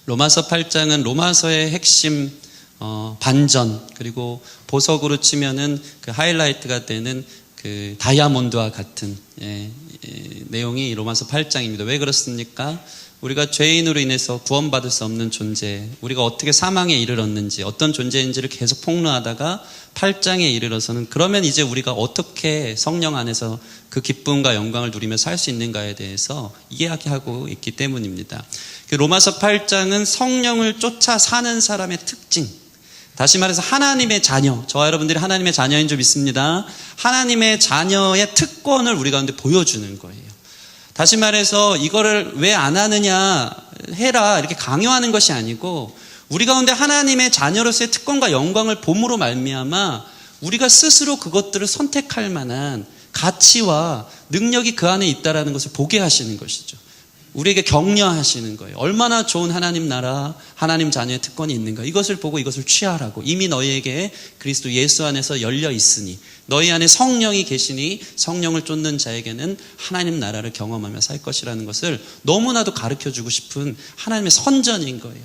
로마서 8장은 로마서의 핵심 반전, 그리고 보석으로 치면은 그 하이라이트가 되는 그 다이아몬드와 같은 내용이 로마서 8장입니다. 왜 그렇습니까? 우리가 죄인으로 인해서 구원받을 수 없는 존재, 우리가 어떻게 사망에 이르렀는지, 어떤 존재인지를 계속 폭로하다가 8장에 이르러서는 그러면 이제 우리가 어떻게 성령 안에서 그 기쁨과 영광을 누리며 살 수 있는가에 대해서 이야기하고 있기 때문입니다. 그 로마서 8장은 성령을 쫓아 사는 사람의 특징, 다시 말해서 하나님의 자녀, 저와 여러분들이 하나님의 자녀인 줄 믿습니다. 하나님의 자녀의 특권을 우리 가운데 보여주는 거예요. 다시 말해서 이거를 왜 안 하느냐, 해라 이렇게 강요하는 것이 아니고 우리 가운데 하나님의 자녀로서의 특권과 영광을 봄으로 말미암아 우리가 스스로 그것들을 선택할 만한 가치와 능력이 그 안에 있다는 것을 보게 하시는 것이죠. 우리에게 격려하시는 거예요. 얼마나 좋은 하나님 나라, 하나님 자녀의 특권이 있는가, 이것을 보고 이것을 취하라고. 이미 너희에게 그리스도 예수 안에서 열려 있으니, 너희 안에 성령이 계시니 성령을 쫓는 자에게는 하나님 나라를 경험하며 살 것이라는 것을 너무나도 가르쳐주고 싶은 하나님의 선전인 거예요.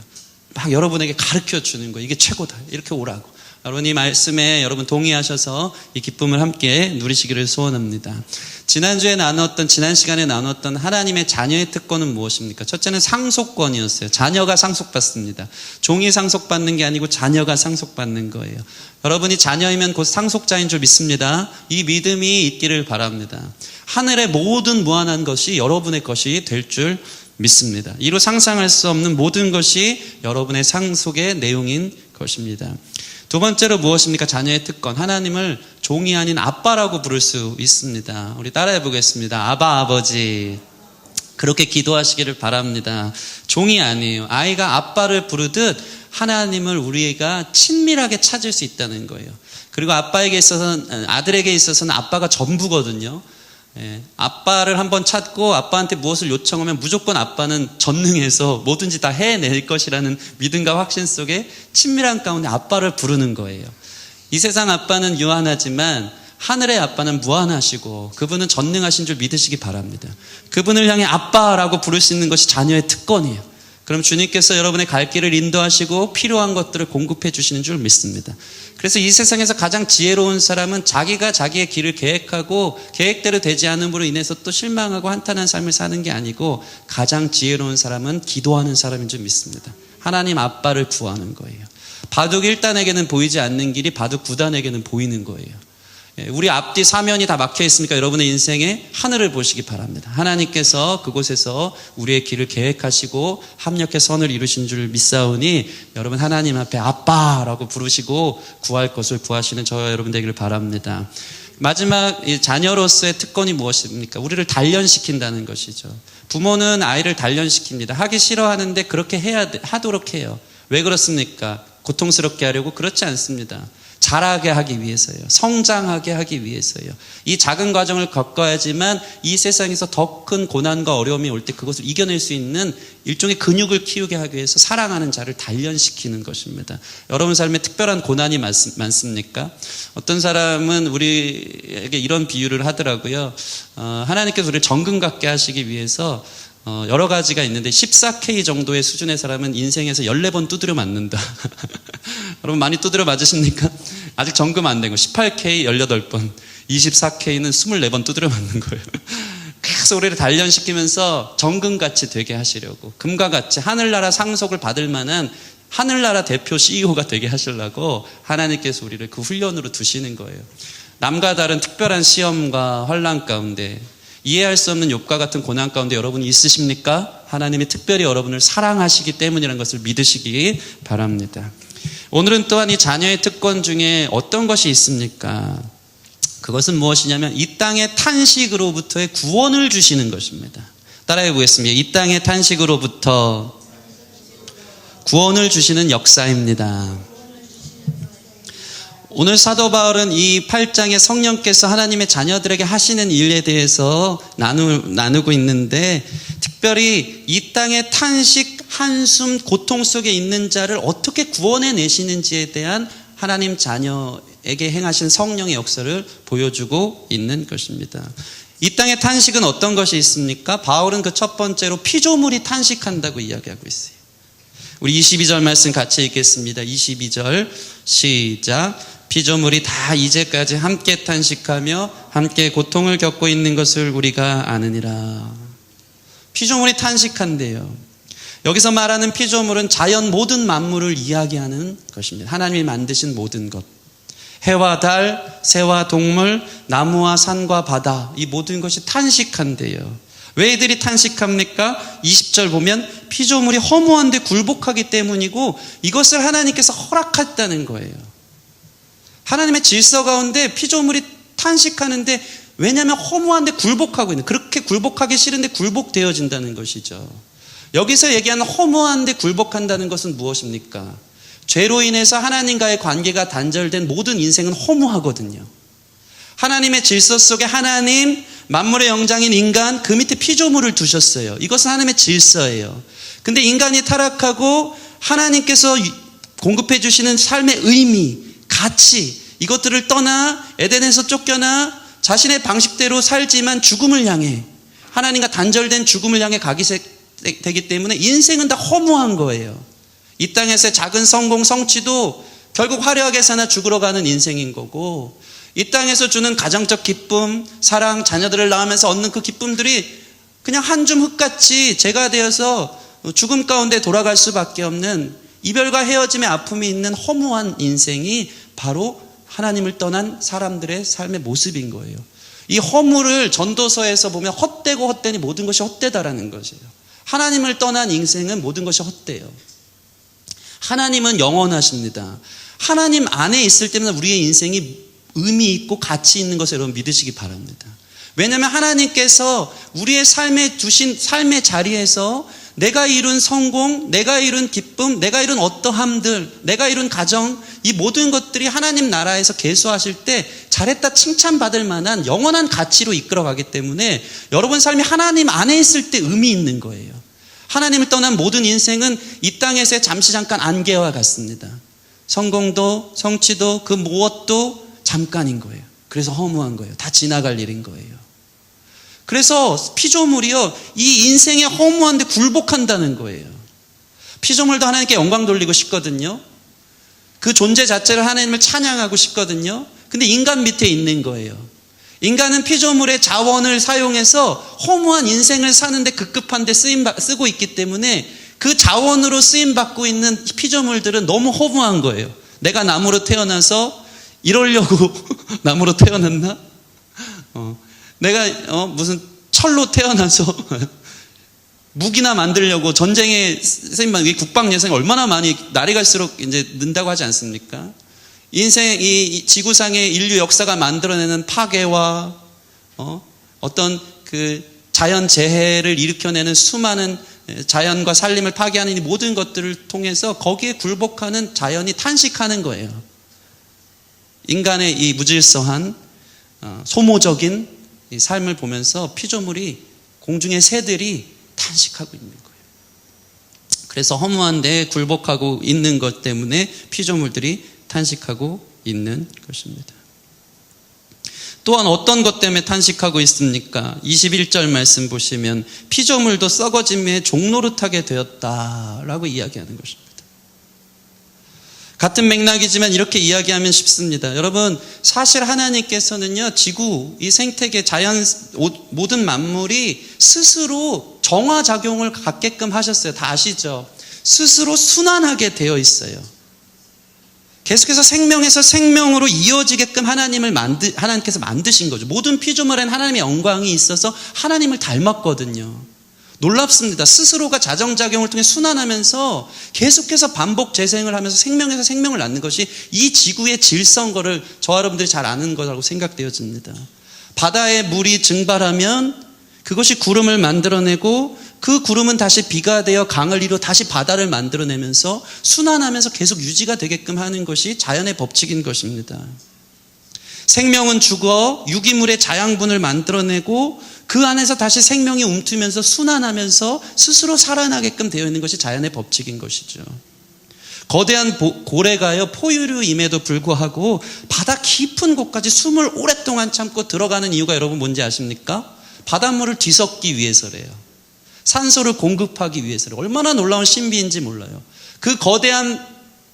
막 여러분에게 가르쳐주는 거예요. 이게 최고다, 이렇게 오라고. 여러분 이 말씀에 여러분 동의하셔서 이 기쁨을 함께 누리시기를 소원합니다. 지난 시간에 나눴던 하나님의 자녀의 특권은 무엇입니까? 첫째는 상속권이었어요. 자녀가 상속받습니다. 종이 상속받는 게 아니고 자녀가 상속받는 거예요. 여러분이 자녀이면 곧 상속자인 줄 믿습니다. 이 믿음이 있기를 바랍니다. 하늘의 모든 무한한 것이 여러분의 것이 될 줄 믿습니다. 이루 상상할 수 없는 모든 것이 여러분의 상속의 내용인 것입니다. 두 번째로 무엇입니까? 자녀의 특권. 하나님을 종이 아닌 아빠라고 부를 수 있습니다. 우리 따라해 보겠습니다. 아바, 아버지. 그렇게 기도하시기를 바랍니다. 종이 아니에요. 아이가 아빠를 부르듯 하나님을 우리가 친밀하게 찾을 수 있다는 거예요. 그리고 아들에게 있어서는 아빠가 전부거든요. 아빠를 한번 찾고 아빠한테 무엇을 요청하면 무조건 아빠는 전능해서 뭐든지 다 해낼 것이라는 믿음과 확신 속에 친밀한 가운데 아빠를 부르는 거예요. 이 세상 아빠는 유한하지만 하늘의 아빠는 무한하시고 그분은 전능하신 줄 믿으시기 바랍니다. 그분을 향해 아빠라고 부를 수 있는 것이 자녀의 특권이에요. 그럼 주님께서 여러분의 갈 길을 인도하시고 필요한 것들을 공급해 주시는 줄 믿습니다. 그래서 이 세상에서 가장 지혜로운 사람은 자기가 자기의 길을 계획하고 계획대로 되지 않음으로 인해서 또 실망하고 한탄한 삶을 사는 게 아니고 가장 지혜로운 사람은 기도하는 사람인 줄 믿습니다. 하나님 아빠를 구하는 거예요. 바둑 1단에게는 보이지 않는 길이 바둑 9단에게는 보이는 거예요. 우리 앞뒤 사면이 다 막혀 있으니까 여러분의 인생에 하늘을 보시기 바랍니다. 하나님께서 그곳에서 우리의 길을 계획하시고 합력해 선을 이루신 줄 믿사오니 여러분 하나님 앞에 아빠라고 부르시고 구할 것을 구하시는 저와 여러분 되기를 바랍니다. 마지막 자녀로서의 특권이 무엇입니까? 우리를 단련시킨다는 것이죠. 부모는 아이를 단련시킵니다. 하기 싫어하는데 그렇게 하도록 해요. 왜 그렇습니까? 고통스럽게 하려고? 그렇지 않습니다. 자라게 하기 위해서요. 성장하게 하기 위해서요. 이 작은 과정을 겪어야지만 이 세상에서 더 큰 고난과 어려움이 올 때 그것을 이겨낼 수 있는 일종의 근육을 키우게 하기 위해서 사랑하는 자를 단련시키는 것입니다. 여러분 삶에 특별한 고난이 많습니까? 어떤 사람은 우리에게 이런 비유를 하더라고요. 하나님께서 우리를 정금 갖게 하시기 위해서 여러 가지가 있는데 14K 정도의 수준의 사람은 인생에서 14번 두드려 맞는다. 여러분 많이 두드려 맞으십니까? 아직 정금 안 된 거 18K 18번, 24K는 24번 두드려 맞는 거예요. 계속 우리를 단련시키면서 정금같이 되게 하시려고, 금과 같이 하늘나라 상속을 받을 만한 하늘나라 대표 CEO가 되게 하시려고 하나님께서 우리를 그 훈련으로 두시는 거예요. 남과 다른 특별한 시험과 환난 가운데, 이해할 수 없는 욥과 같은 고난 가운데 여러분이 있으십니까? 하나님이 특별히 여러분을 사랑하시기 때문이라는 것을 믿으시기 바랍니다. 오늘은 또한 이 자녀의 특권 중에 어떤 것이 있습니까? 그것은 무엇이냐면 이 땅의 탄식으로부터의 구원을 주시는 것입니다. 따라해 보겠습니다. 이 땅의 탄식으로부터 구원을 주시는 역사입니다. 오늘 사도 바울은 이 8장에 성령께서 하나님의 자녀들에게 하시는 일에 대해서 나누고 있는데, 특별히 이 땅의 탄식, 한숨, 고통 속에 있는 자를 어떻게 구원해 내시는지에 대한 하나님 자녀에게 행하신 성령의 역사를 보여주고 있는 것입니다. 이 땅의 탄식은 어떤 것이 있습니까? 바울은 그 첫 번째로 피조물이 탄식한다고 이야기하고 있어요. 우리 22절 말씀 같이 읽겠습니다. 22절 시작. 피조물이 다 이제까지 함께 탄식하며 함께 고통을 겪고 있는 것을 우리가 아느니라. 피조물이 탄식한대요. 여기서 말하는 피조물은 자연 모든 만물을 이야기하는 것입니다. 하나님이 만드신 모든 것. 해와 달, 새와 동물, 나무와 산과 바다, 이 모든 것이 탄식한대요. 왜 이들이 탄식합니까? 20절 보면 피조물이 허무한데 굴복하기 때문이고 이것을 하나님께서 허락했다는 거예요. 하나님의 질서 가운데 피조물이 탄식하는데 왜냐하면 허무한데 굴복하고 있는, 그렇게 굴복하기 싫은데 굴복되어진다는 것이죠. 여기서 얘기하는 허무한데 굴복한다는 것은 무엇입니까? 죄로 인해서 하나님과의 관계가 단절된 모든 인생은 허무하거든요. 하나님의 질서 속에 하나님, 만물의 영장인 인간, 그 밑에 피조물을 두셨어요. 이것은 하나님의 질서예요. 근데 인간이 타락하고 하나님께서 공급해 주시는 삶의 의미, 가치, 이것들을 떠나 에덴에서 쫓겨나 자신의 방식대로 살지만 죽음을 향해, 하나님과 단절된 죽음을 향해 가기 되기 때문에 인생은 다 허무한 거예요. 이 땅에서의 작은 성공, 성취도 결국 화려하게 사나 죽으러 가는 인생인 거고, 이 땅에서 주는 가정적 기쁨, 사랑, 자녀들을 낳으면서 얻는 그 기쁨들이 그냥 한 줌 흙같이 재가 되어서 죽음 가운데 돌아갈 수밖에 없는 이별과 헤어짐의 아픔이 있는 허무한 인생이 바로 하나님을 떠난 사람들의 삶의 모습인 거예요. 이 허무를 전도서에서 보면 헛되고 헛되니 모든 것이 헛되다라는 것이에요. 하나님을 떠난 인생은 모든 것이 헛돼요. 하나님은 영원하십니다. 하나님 안에 있을 때면 우리의 인생이 의미 있고 가치 있는 것을 여러분 믿으시기 바랍니다. 왜냐하면 하나님께서 우리의 삶에 두신 삶의 자리에서 내가 이룬 성공, 내가 이룬 기쁨, 내가 이룬 어떠함들, 내가 이룬 가정, 이 모든 것들이 하나님 나라에서 계수하실 때 잘했다 칭찬받을 만한 영원한 가치로 이끌어가기 때문에 여러분 삶이 하나님 안에 있을 때 의미 있는 거예요. 하나님을 떠난 모든 인생은 이 땅에서의 잠시 잠깐 안개와 같습니다. 성공도 성취도 그 무엇도 잠깐인 거예요. 그래서 허무한 거예요. 다 지나갈 일인 거예요. 그래서 피조물이요, 이 인생에 허무한데 굴복한다는 거예요. 피조물도 하나님께 영광 돌리고 싶거든요. 그 존재 자체를 하나님을 찬양하고 싶거든요. 근데 인간 밑에 있는 거예요. 인간은 피조물의 자원을 사용해서 허무한 인생을 사는데 급급한 데 쓰고 있기 때문에 그 자원으로 쓰임받고 있는 피조물들은 너무 허무한 거예요. 내가 나무로 태어나서 이러려고 나무로 태어났나? 내가 무슨 철로 태어나서 무기나 만들려고 전쟁에 쓰임받는 국방 예산이 얼마나 많이 날이 갈수록 이제 는다고 하지 않습니까? 인생, 이 지구상의 인류 역사가 만들어내는 파괴와 어떤 그 자연 재해를 일으켜내는 수많은 자연과 산림을 파괴하는 이 모든 것들을 통해서 거기에 굴복하는 자연이 탄식하는 거예요. 인간의 이 무질서한 소모적인 이 삶을 보면서 피조물이, 공중의 새들이 탄식하고 있는 거예요. 그래서 허무한데 굴복하고 있는 것 때문에 피조물들이 탄식하고 있는 것입니다. 또한 어떤 것 때문에 탄식하고 있습니까? 21절 말씀 보시면 피조물도 썩어짐에 종노릇하게 되었다라고 이야기하는 것입니다. 같은 맥락이지만 이렇게 이야기하면 쉽습니다. 여러분, 사실 하나님께서는요, 지구, 이 생태계, 자연, 모든 만물이 스스로 정화작용을 갖게끔 하셨어요. 다 아시죠? 스스로 순환하게 되어 있어요. 계속해서 생명에서 생명으로 이어지게끔 하나님께서 만드신 거죠. 모든 피조물에는 하나님의 영광이 있어서 하나님을 닮았거든요. 놀랍습니다. 스스로가 자정작용을 통해 순환하면서 계속해서 반복 재생을 하면서 생명에서 생명을 낳는 것이 이 지구의 질서인 것을 저와 여러분들이 잘 아는 거라고 생각되어집니다. 바다에 물이 증발하면 그것이 구름을 만들어내고 그 구름은 다시 비가 되어 강을 이루어 다시 바다를 만들어내면서 순환하면서 계속 유지가 되게끔 하는 것이 자연의 법칙인 것입니다. 생명은 죽어 유기물의 자양분을 만들어내고 그 안에서 다시 생명이 움트면서 순환하면서 스스로 살아나게끔 되어 있는 것이 자연의 법칙인 것이죠. 거대한 고래가요, 포유류임에도 불구하고 바다 깊은 곳까지 숨을 오랫동안 참고 들어가는 이유가 여러분 뭔지 아십니까? 바닷물을 뒤섞기 위해서래요. 산소를 공급하기 위해서. 얼마나 놀라운 신비인지 몰라요. 그 거대한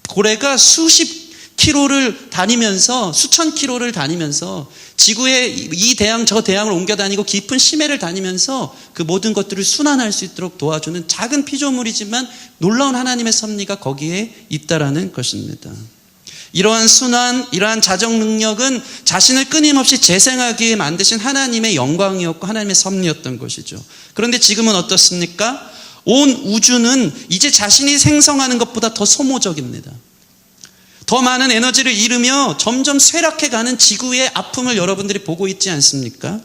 고래가 수십 킬로를 다니면서, 수천 킬로를 다니면서 지구의 이 대양 저 대양을 옮겨 다니고 깊은 심해를 다니면서 그 모든 것들을 순환할 수 있도록 도와주는 작은 피조물이지만 놀라운 하나님의 섭리가 거기에 있다라는 것입니다. 이러한 순환, 이러한 자정 능력은 자신을 끊임없이 재생하게 만드신 하나님의 영광이었고 하나님의 섭리였던 것이죠. 그런데 지금은 어떻습니까? 온 우주는 이제 자신이 생성하는 것보다 더 소모적입니다. 더 많은 에너지를 잃으며 점점 쇠락해가는 지구의 아픔을 여러분들이 보고 있지 않습니까?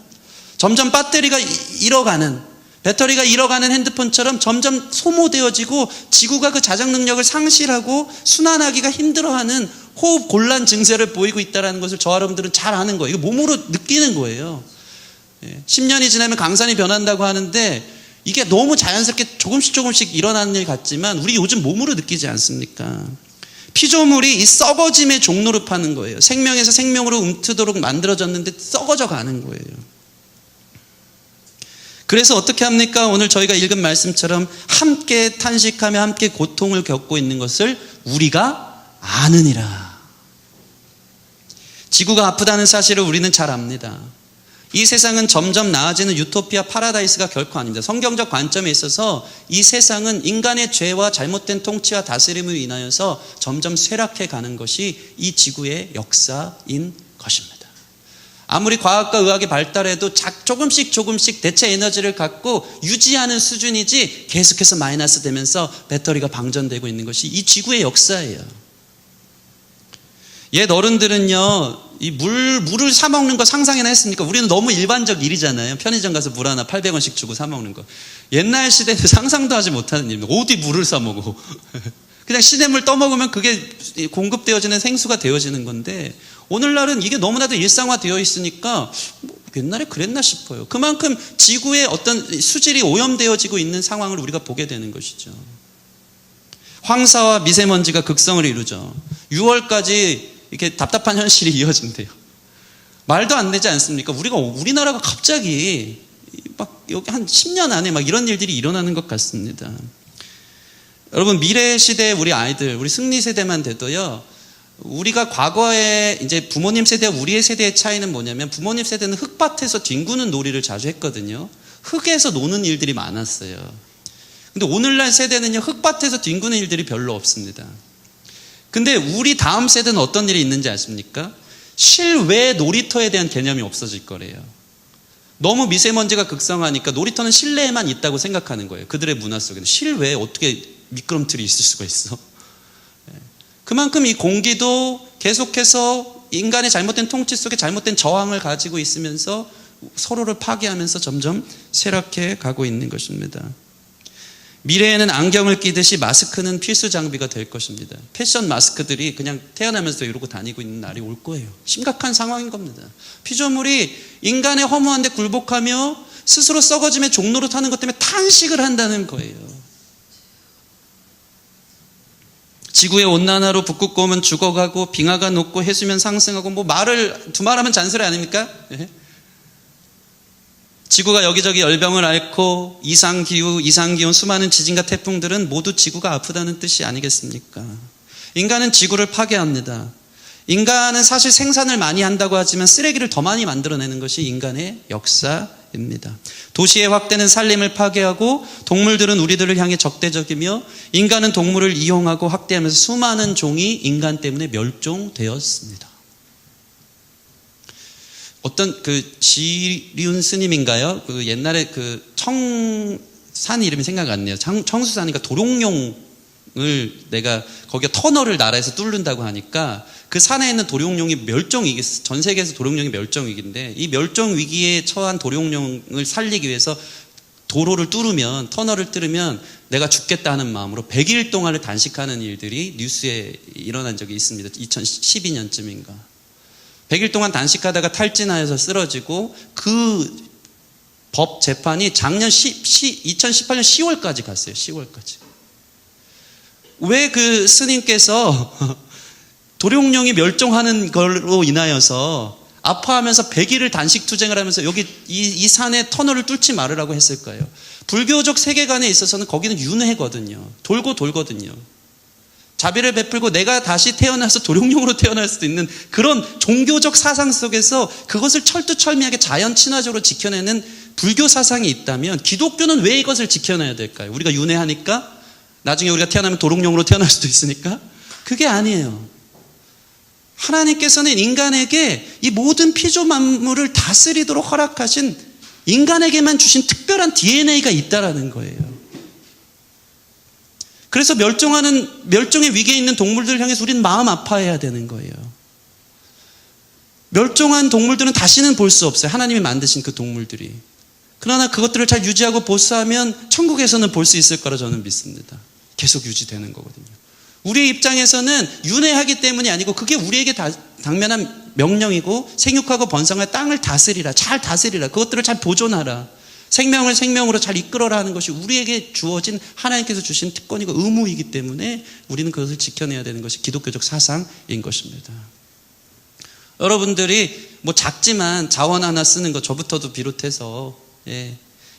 점점 배터리가 잃어가는 핸드폰처럼 점점 소모되어지고 지구가 그 자정 능력을 상실하고 순환하기가 힘들어하는 호흡 곤란 증세를 보이고 있다는 것을 저 여러분들은 잘 아는 거예요. 이거 몸으로 느끼는 거예요. 10년이 지나면 강산이 변한다고 하는데 이게 너무 자연스럽게 조금씩 일어나는 일 같지만 우리 요즘 몸으로 느끼지 않습니까? 피조물이 이 썩어짐의 종로를 파는 거예요. 생명에서 생명으로 움트도록 만들어졌는데 썩어져 가는 거예요. 그래서 어떻게 합니까? 오늘 저희가 읽은 말씀처럼 함께 탄식하며 함께 고통을 겪고 있는 것을 우리가 아느니라. 지구가 아프다는 사실을 우리는 잘 압니다. 이 세상은 점점 나아지는 유토피아 파라다이스가 결코 아닙니다. 성경적 관점에 있어서 이 세상은 인간의 죄와 잘못된 통치와 다스림으로 인하여서 점점 쇠락해 가는 것이 이 지구의 역사인 것입니다. 아무리 과학과 의학이 발달해도 조금씩 대체 에너지를 갖고 유지하는 수준이지 계속해서 마이너스 되면서 배터리가 방전되고 있는 것이 이 지구의 역사예요. 옛 어른들은요, 이 물을 사 먹는 거 상상이나 했습니까? 우리는 너무 일반적 일이잖아요. 편의점 가서 물 하나 800원씩 주고 사 먹는 거. 옛날 시대는 상상도 하지 못하는 일입니다. 어디 물을 사 먹어. 그냥 시냇물 떠먹으면 그게 공급되어지는 생수가 되어지는 건데 오늘날은 이게 너무나도 일상화되어 있으니까 옛날에 그랬나 싶어요. 그만큼 지구의 어떤 수질이 오염되어지고 있는 상황을 우리가 보게 되는 것이죠. 황사와 미세먼지가 극성을 이루죠. 6월까지 이렇게 답답한 현실이 이어진대요. 말도 안 되지 않습니까? 우리나라가 갑자기 막 여기 한 10년 안에 막 이런 일들이 일어나는 것 같습니다. 여러분, 미래 시대의 우리 아이들, 우리 승리 세대만 돼도요, 우리가 과거에 이제 부모님 세대와 우리의 세대의 차이는 뭐냐면 부모님 세대는 흙밭에서 뒹구는 놀이를 자주 했거든요. 흙에서 노는 일들이 많았어요. 근데 오늘날 세대는요, 흙밭에서 뒹구는 일들이 별로 없습니다. 근데 우리 다음 세대는 어떤 일이 있는지 아십니까? 실외 놀이터에 대한 개념이 없어질 거래요. 너무 미세먼지가 극성하니까 놀이터는 실내에만 있다고 생각하는 거예요. 그들의 문화 속에는. 실외에 어떻게 미끄럼틀이 있을 수가 있어? 그만큼 이 공기도 계속해서 인간의 잘못된 통치 속에 잘못된 저항을 가지고 있으면서 서로를 파괴하면서 점점 쇠락해 가고 있는 것입니다. 미래에는 안경을 끼듯이 마스크는 필수 장비가 될 것입니다. 패션 마스크들이 그냥 태어나면서 이러고 다니고 있는 날이 올 거예요. 심각한 상황인 겁니다. 피조물이 인간의 허무한 데 굴복하며 스스로 썩어짐의 종로로 타는 것 때문에 탄식을 한다는 거예요. 지구의 온난화로 북극곰은 죽어가고 빙하가 녹고 해수면 상승하고 두말하면 잔소리 아닙니까? 지구가 여기저기 열병을 앓고 이상기후, 이상기온, 수많은 지진과 태풍들은 모두 지구가 아프다는 뜻이 아니겠습니까? 인간은 지구를 파괴합니다. 인간은 사실 생산을 많이 한다고 하지만 쓰레기를 더 많이 만들어내는 것이 인간의 역사입니다. 도시의 확대는 산림을 파괴하고 동물들은 우리들을 향해 적대적이며 인간은 동물을 이용하고 확대하면서 수많은 종이 인간 때문에 멸종되었습니다. 어떤 지륜 스님인가요? 옛날에 산 이름이 생각 안 나요. 청수산이니까 도룡뇽을 내가 거기가 터널을 나라에서 뚫는다고 하니까 그 산에 있는 도룡뇽이 멸종위기, 전 세계에서 도룡뇽이 멸종위기인데 이 멸종위기에 처한 도룡뇽을 살리기 위해서 도로를 뚫으면, 터널을 뚫으면 내가 죽겠다 하는 마음으로 100일 동안을 단식하는 일들이 뉴스에 일어난 적이 있습니다. 2012년쯤인가. 100일 동안 단식하다가 탈진하여서 쓰러지고 그 법 재판이 작년 2018년 10월까지 갔어요. 10월까지. 왜 그 스님께서 도룡뇽이 멸종하는 걸로 인하여서 아파하면서 100일을 단식 투쟁을 하면서 여기 이 산에 터널을 뚫지 말으라고 했을까요? 불교적 세계관에 있어서는 거기는 윤회거든요. 돌고 돌거든요. 자비를 베풀고 내가 다시 태어나서 도룡뇽으로 태어날 수도 있는 그런 종교적 사상 속에서 그것을 철두철미하게 자연 친화적으로 지켜내는 불교 사상이 있다면 기독교는 왜 이것을 지켜내야 될까요? 우리가 윤회하니까? 나중에 우리가 태어나면 도룡뇽으로 태어날 수도 있으니까? 그게 아니에요. 하나님께서는 인간에게 이 모든 피조 만물을 다스리도록 허락하신 인간에게만 주신 특별한 DNA가 있다라는 거예요. 그래서 멸종의 위기에 있는 동물들을 향해서 우리는 마음 아파해야 되는 거예요. 멸종한 동물들은 다시는 볼 수 없어요. 하나님이 만드신 그 동물들이. 그러나 그것들을 잘 유지하고 보수하면 천국에서는 볼 수 있을 거라 저는 믿습니다. 계속 유지되는 거거든요. 우리의 입장에서는 윤회하기 때문이 아니고 그게 우리에게 당면한 명령이고 생육하고 번성할 땅을 다스리라. 잘 다스리라. 그것들을 잘 보존하라. 생명을 생명으로 잘 이끌어라 하는 것이 우리에게 주어진 하나님께서 주신 특권이고 의무이기 때문에 우리는 그것을 지켜내야 되는 것이 기독교적 사상인 것입니다. 여러분들이 뭐 작지만 자원 하나 쓰는 것 저부터도 비롯해서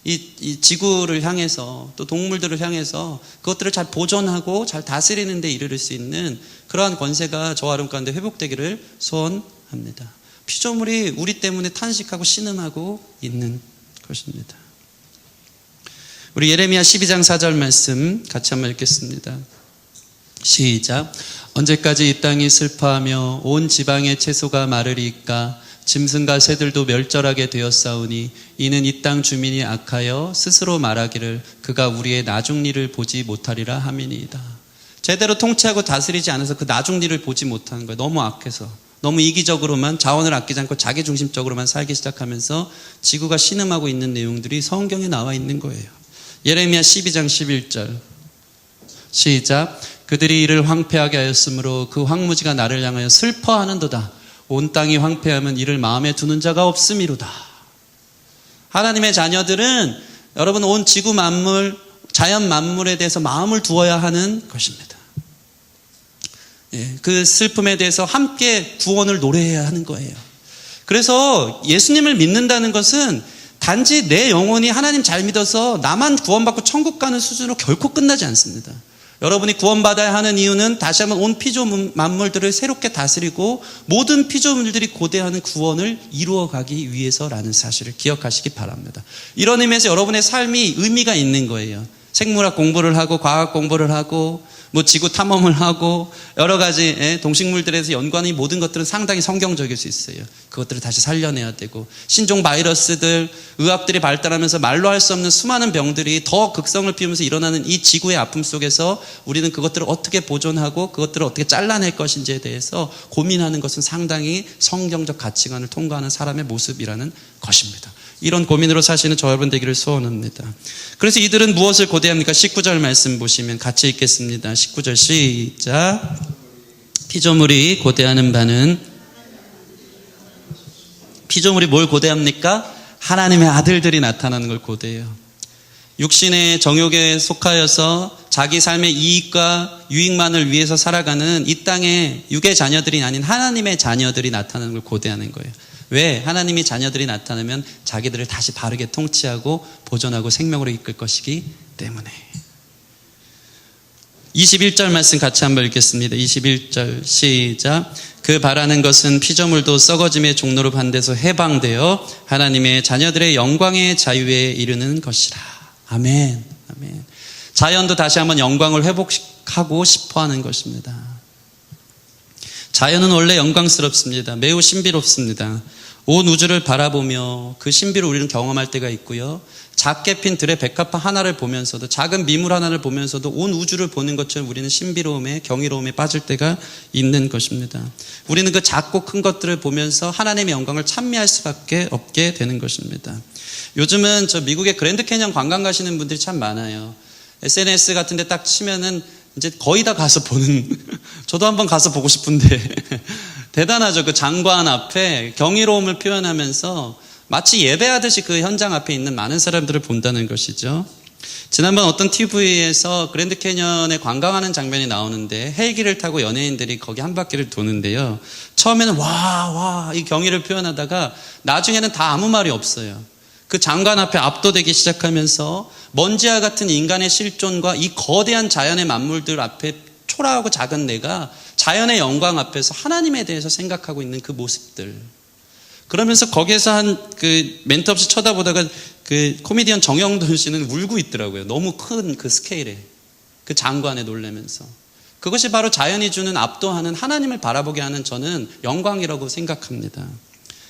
이 지구를 향해서 또 동물들을 향해서 그것들을 잘 보존하고 잘 다스리는 데 이르를 수 있는 그러한 권세가 저와 여러분 가운데 회복되기를 소원합니다. 피조물이 우리 때문에 탄식하고 신음하고 있는 것입니다. 우리 예레미야 12장 4절 말씀 같이 한번 읽겠습니다. 시작. 언제까지 이 땅이 슬퍼하며 온 지방의 채소가 마르리까? 짐승과 새들도 멸절하게 되었사오니 이는 이 땅 주민이 악하여 스스로 말하기를 그가 우리의 나중일을 보지 못하리라 함이니이다. 제대로 통치하고 다스리지 않아서 그 나중일을 보지 못하는 거예요. 너무 악해서. 너무 이기적으로만 자원을 아끼지 않고 자기중심적으로만 살기 시작하면서 지구가 신음하고 있는 내용들이 성경에 나와 있는 거예요. 예레미야 12장 11절 시작. 그들이 이를 황폐하게 하였으므로 그 황무지가 나를 향하여 슬퍼하는도다. 온 땅이 황폐하면 이를 마음에 두는 자가 없음이로다. 하나님의 자녀들은 여러분 온 지구 만물, 자연 만물에 대해서 마음을 두어야 하는 것입니다. 그 슬픔에 대해서 함께 구원을 노래해야 하는 거예요. 그래서 예수님을 믿는다는 것은 단지 내 영혼이 하나님 잘 믿어서 나만 구원받고 천국 가는 수준으로 결코 끝나지 않습니다. 여러분이 구원받아야 하는 이유는 다시 한번 온 피조 만물들을 새롭게 다스리고 모든 피조물들이 고대하는 구원을 이루어가기 위해서라는 사실을 기억하시기 바랍니다. 이런 의미에서 여러분의 삶이 의미가 있는 거예요. 생물학 공부를 하고 과학 공부를 하고 뭐 지구 탐험을 하고 여러 가지 동식물들에서 연관이 모든 것들은 상당히 성경적일 수 있어요. 그것들을 다시 살려내야 되고 신종 바이러스들, 의학들이 발달하면서 말로 할 수 없는 수많은 병들이 더 극성을 피우면서 일어나는 이 지구의 아픔 속에서 우리는 그것들을 어떻게 보존하고 그것들을 어떻게 잘라낼 것인지에 대해서 고민하는 것은 상당히 성경적 가치관을 통과하는 사람의 모습이라는 것입니다. 이런 고민으로 사시는 저 여러분 되기를 소원합니다. 그래서 이들은 무엇을 고대합니까? 19절 말씀 보시면 같이 읽겠습니다. 19절 시작. 피조물이 고대하는 바는 피조물이 뭘 고대합니까? 하나님의 아들들이 나타나는 걸 고대해요. 육신의 정욕에 속하여서 자기 삶의 이익과 유익만을 위해서 살아가는 이 땅의 육의 자녀들이 아닌 하나님의 자녀들이 나타나는 걸 고대하는 거예요. 왜? 하나님이 자녀들이 나타나면 자기들을 다시 바르게 통치하고 보존하고 생명으로 이끌 것이기 때문에. 21절 말씀 같이 한번 읽겠습니다. 21절 시작. 그 바라는 것은 피조물도 썩어짐의 종로로 반대서 해방되어 하나님의 자녀들의 영광의 자유에 이르는 것이라. 아멘. 아멘. 자연도 다시 한번 영광을 회복하고 싶어하는 것입니다. 자연은 원래 영광스럽습니다. 매우 신비롭습니다. 온 우주를 바라보며 그 신비를 우리는 경험할 때가 있고요. 작게 핀 들의 백합화 하나를 보면서도 작은 미물 하나를 보면서도 온 우주를 보는 것처럼 우리는 신비로움에 경이로움에 빠질 때가 있는 것입니다. 우리는 그 작고 큰 것들을 보면서 하나님의 영광을 찬미할 수밖에 없게 되는 것입니다. 요즘은 저 미국의 그랜드 캐년 관광 가시는 분들이 참 많아요. SNS 같은 데 딱 치면은 이제 거의 다 가서 보는, 저도 한번 가서 보고 싶은데 대단하죠. 그 장관 앞에 경이로움을 표현하면서 마치 예배하듯이 그 현장 앞에 있는 많은 사람들을 본다는 것이죠. 지난번 어떤 TV에서 그랜드 캐년에 관광하는 장면이 나오는데 헬기를 타고 연예인들이 거기 한 바퀴를 도는데요. 처음에는 와 이 경의를 표현하다가 나중에는 다 아무 말이 없어요. 그 장관 앞에 압도되기 시작하면서 먼지와 같은 인간의 실존과 이 거대한 자연의 만물들 앞에 초라하고 작은 내가 자연의 영광 앞에서 하나님에 대해서 생각하고 있는 그 모습들. 그러면서 거기에서 한 그 멘트 없이 쳐다보다가 그 코미디언 정영돈 씨는 울고 있더라고요. 너무 큰 그 스케일에. 그 장관에 놀라면서. 그것이 바로 자연이 주는 압도하는 하나님을 바라보게 하는 저는 영광이라고 생각합니다.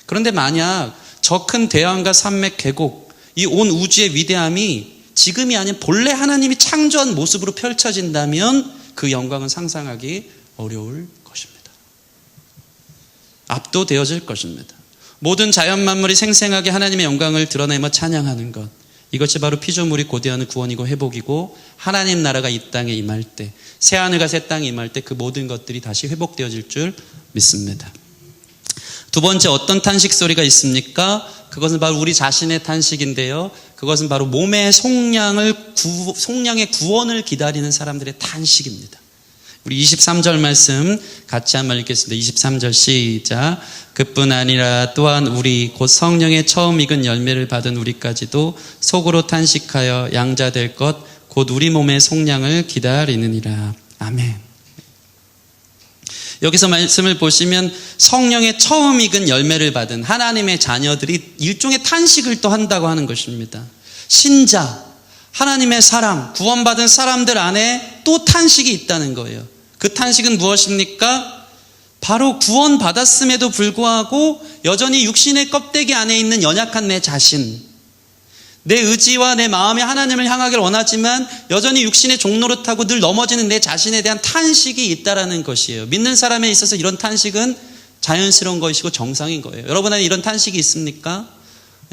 그런데 만약 저 큰 대왕과 산맥 계곡, 이 온 우주의 위대함이 지금이 아닌 본래 하나님이 창조한 모습으로 펼쳐진다면 그 영광은 상상하기 어려울 것입니다. 압도되어질 것입니다. 모든 자연 만물이 생생하게 하나님의 영광을 드러내며 찬양하는 것, 이것이 바로 피조물이 고대하는 구원이고 회복이고 하나님 나라가 이 땅에 임할 때, 새하늘과 새 땅에 임할 때 그 모든 것들이 다시 회복되어질 줄 믿습니다. 두 번째, 어떤 탄식 소리가 있습니까? 그것은 바로 우리 자신의 탄식인데요. 그것은 바로 몸의 속량의 구원을 기다리는 사람들의 탄식입니다. 우리 23절 말씀 같이 한번 읽겠습니다. 23절 시작. 그뿐 아니라 또한 우리 곧 성령의 처음 익은 열매를 받은 우리까지도 속으로 탄식하여 양자 될 것 곧 우리 몸의 속량을 기다리느니라. 아멘. 여기서 말씀을 보시면 성령의 처음 익은 열매를 받은 하나님의 자녀들이 일종의 탄식을 또 한다고 하는 것입니다. 신자, 하나님의 사람, 구원받은 사람들 안에 또 탄식이 있다는 거예요. 그 탄식은 무엇입니까? 바로 구원받았음에도 불구하고 여전히 육신의 껍데기 안에 있는 연약한 내 자신, 내 의지와 내 마음이 하나님을 향하길 원하지만 여전히 육신의 종노릇하고 늘 넘어지는 내 자신에 대한 탄식이 있다라는 것이에요. 믿는 사람에 있어서 이런 탄식은 자연스러운 것이고 정상인 거예요. 여러분 안에 이런 탄식이 있습니까?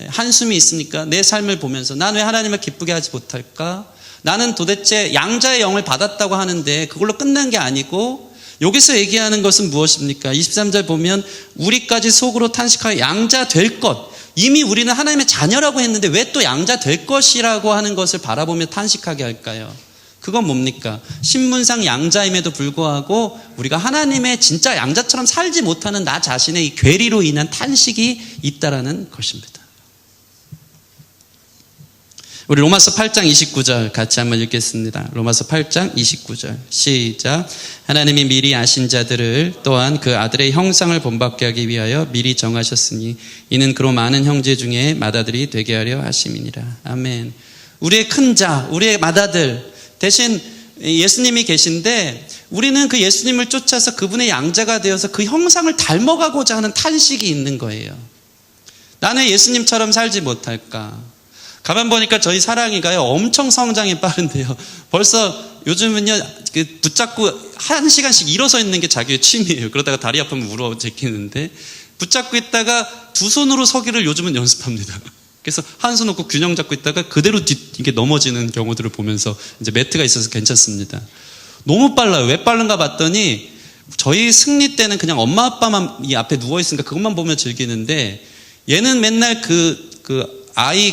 한숨이 있습니까? 내 삶을 보면서 난 왜 하나님을 기쁘게 하지 못할까? 나는 도대체 양자의 영을 받았다고 하는데 그걸로 끝난 게 아니고, 여기서 얘기하는 것은 무엇입니까? 23절 보면 우리까지 속으로 탄식하여 양자 될 것, 이미 우리는 하나님의 자녀라고 했는데 왜 또 양자 될 것이라고 하는 것을 바라보며 탄식하게 할까요? 그건 뭡니까? 신문상 양자임에도 불구하고 우리가 하나님의 진짜 양자처럼 살지 못하는 나 자신의 이 괴리로 인한 탄식이 있다라는 것입니다. 우리 로마서 8장 29절 같이 한번 읽겠습니다. 로마서 8장 29절 시작. 하나님이 미리 아신 자들을 또한 그 아들의 형상을 본받게 하기 위하여 미리 정하셨으니 이는 그로 많은 형제 중에 맏아들이 되게 하려 하심이니라. 아멘. 우리의 큰 자, 우리의 맏아들 대신 예수님이 계신데 우리는 그 예수님을 쫓아서 그분의 양자가 되어서 그 형상을 닮아가고자 하는 탄식이 있는 거예요. 나는 예수님처럼 살지 못할까? 가만 보니까 저희 사랑이가요 엄청 성장이 빠른데요. 벌써 요즘은요 붙잡고 1시간씩 일어서 있는 게 자기의 취미예요. 그러다가 다리 아프면 울어 제끼는데 붙잡고 있다가 두 손으로 서기를 요즘은 연습합니다. 그래서 한 손 놓고 균형 잡고 있다가 그대로 이게 넘어지는 경우들을 보면서 이제 매트가 있어서 괜찮습니다. 너무 빨라요. 왜 빠른가 봤더니 저희 승리 때는 그냥 엄마 아빠만 이 앞에 누워 있으니까 그것만 보며 즐기는데 얘는 맨날 아이